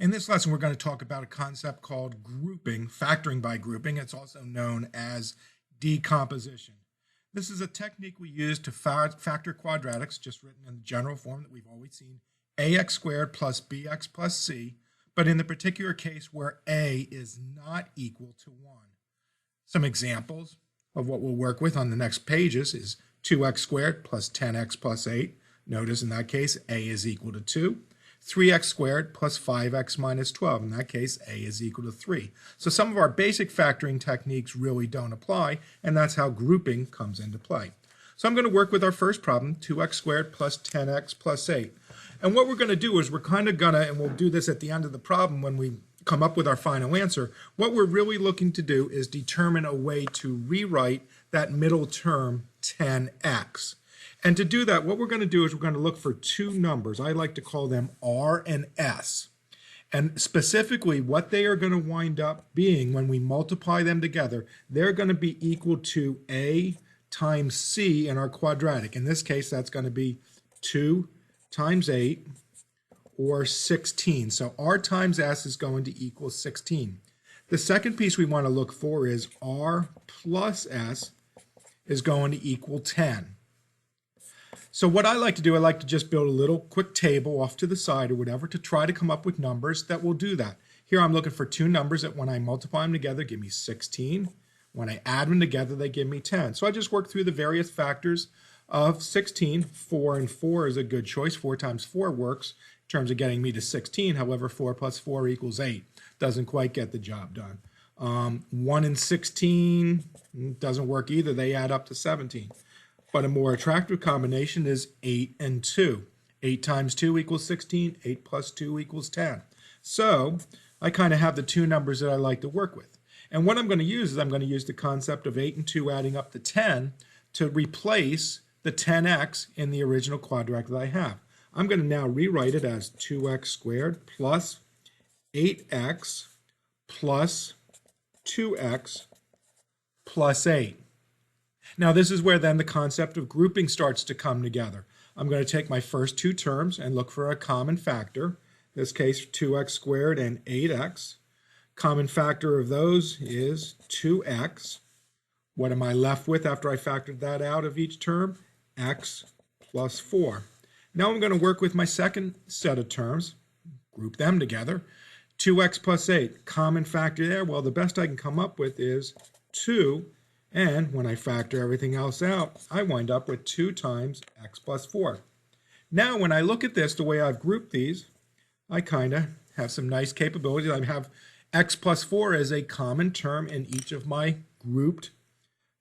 In this lesson, we're going to talk about a concept called grouping, factoring by grouping. It's also known as decomposition. This is a technique we use to factor quadratics, just written in the general form that we've always seen, ax squared plus bx plus c, but in the particular case where a is not equal to 1. Some examples of what we'll work with on the next pages is 2x squared plus 10x plus 8. Notice in that case, a is equal to 2. 3x squared plus 5x minus 12. In that case, a is equal to 3. So some of our basic factoring techniques really don't apply, and that's how grouping comes into play. So I'm going to work with our first problem, 2x squared plus 10x plus 8. And what we're going to do is we're kind of going to, and we'll do this at the end of the problem when we come up with our final answer, what we're really looking to do is determine a way to rewrite that middle term 10x. And to do that, what we're going to do is we're going to look for two numbers. I like to call them R and S. And specifically, what they are going to wind up being when we multiply them together, they're going to be equal to A times C in our quadratic. In this case, that's going to be 2 times 8, or 16. So R times S is going to equal 16. The second piece we want to look for is R plus S is going to equal 10. So what I like to do, I like to just build a little quick table off to the side or whatever to try to come up with numbers that will do that. Here I'm looking for two numbers that when I multiply them together give me 16. When I add them together, they give me 10. So I just work through the various factors of 16. 4 and 4 is a good choice. 4 times 4 works in terms of getting me to 16. However, 4 plus 4 equals 8. Doesn't quite get the job done. 1 and 16 doesn't work either. They add up to 17. But a more attractive combination is 8 and 2. 8 times 2 equals 16. 8 plus 2 equals 10. So I kind of have the two numbers that I like to work with. And what I'm going to use is I'm going to use the concept of 8 and 2 adding up to 10 to replace the 10x in the original quadratic that I have. I'm going to now rewrite it as 2x squared plus 8x plus 2x plus 8. Now this is where then the concept of grouping starts to come together. I'm going to take my first two terms and look for a common factor. In this case, 2x squared and 8x. Common factor of those is 2x. What am I left with after I factored that out of each term? X plus 4. Now I'm going to work with my second set of terms, group them together. 2x plus 8, common factor there. Well, the best I can come up with is 2. And when I factor everything else out, I wind up with 2 times x plus 4. Now, when I look at this, the way I've grouped these, I kind of have some nice capabilities. I have x plus 4 as a common term in each of my grouped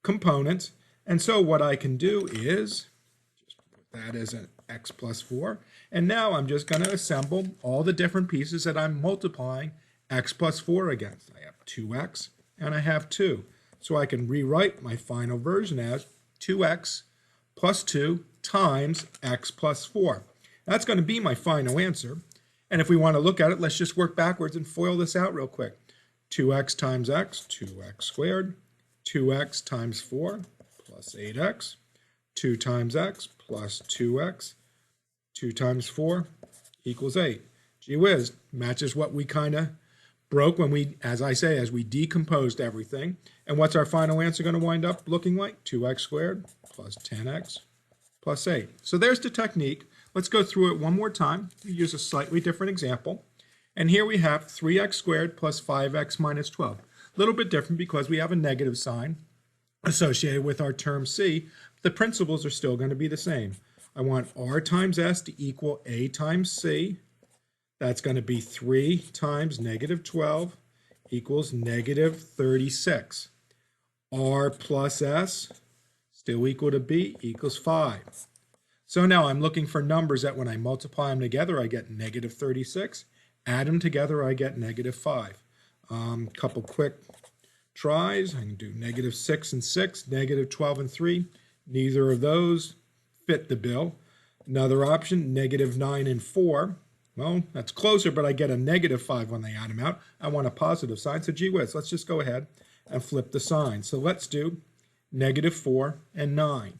components. And so what I can do is just put that as an x plus 4. And now I'm just going to assemble all the different pieces that I'm multiplying x plus 4 against. I have 2x and I have 2. So I can rewrite my final version as 2x plus 2 times x plus 4. That's going to be my final answer. And if we want to look at it, let's just work backwards and FOIL this out real quick. 2x times x, 2x squared. 2x times 4 plus 8x. 2 times x plus 2x. 2 times 4 equals 8. Gee whiz, matches what we kind of broke when we, as I say, as we decomposed everything. And what's our final answer going to wind up looking like? 2x squared plus 10x plus 8. So there's the technique. Let's go through it one more time. We use a slightly different example. And here we have 3x squared plus 5x minus 12. A little bit different because we have a negative sign associated with our term c. The principles are still going to be the same. I want r times s to equal a times c. That's going to be 3 times negative 12 equals negative 36. R plus S still equal to B equals 5. So now I'm looking for numbers that when I multiply them together, I get negative 36. Add them together, I get negative 5. Couple quick tries. I can do negative 6 and 6, negative 12 and 3. Neither of those fit the bill. Another option, negative 9 and 4. Well, that's closer, but I get a negative 5 when they add them out. I want a positive sign, so gee whiz, let's just go ahead and flip the sign. So let's do negative 4 and 9.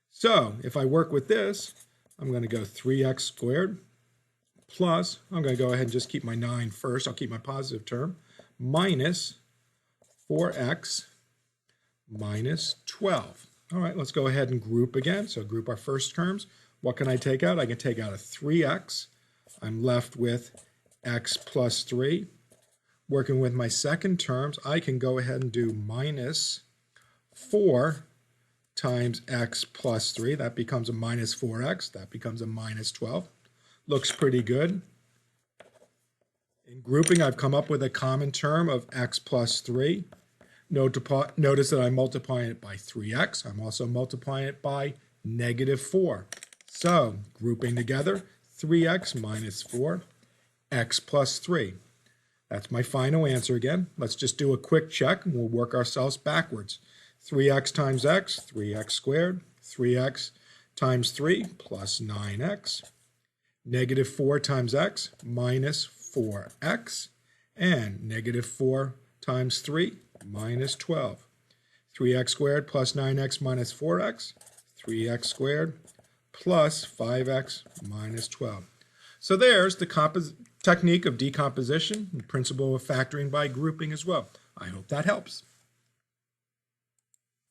So if I work with this, I'm going to go 3x squared plus, I'm going to go ahead and just keep my 9 first. I'll keep my positive term, minus 4x minus 12. All right, let's go ahead and group again. So group our first terms. What can I take out? I can take out a 3x. I'm left with x plus 3. Working with my second terms, I can go ahead and do minus 4 times x plus 3. That becomes a minus 4x. That becomes a minus 12. Looks pretty good. In grouping, I've come up with a common term of x plus 3. Notice that I'm multiplying it by 3x. I'm also multiplying it by negative 4. So, grouping together, 3x minus 4, x plus 3. That's my final answer again. Let's just do a quick check and we'll work ourselves backwards. 3x times x, 3x squared. 3x times 3 plus 9x. Negative 4 times x minus 4x. And negative 4 times 3 minus 12. 3x squared plus 9x minus 4x. 3x squared plus 5x minus 12. So there's the technique of decomposition, the principle of factoring by grouping as well. I hope that helps.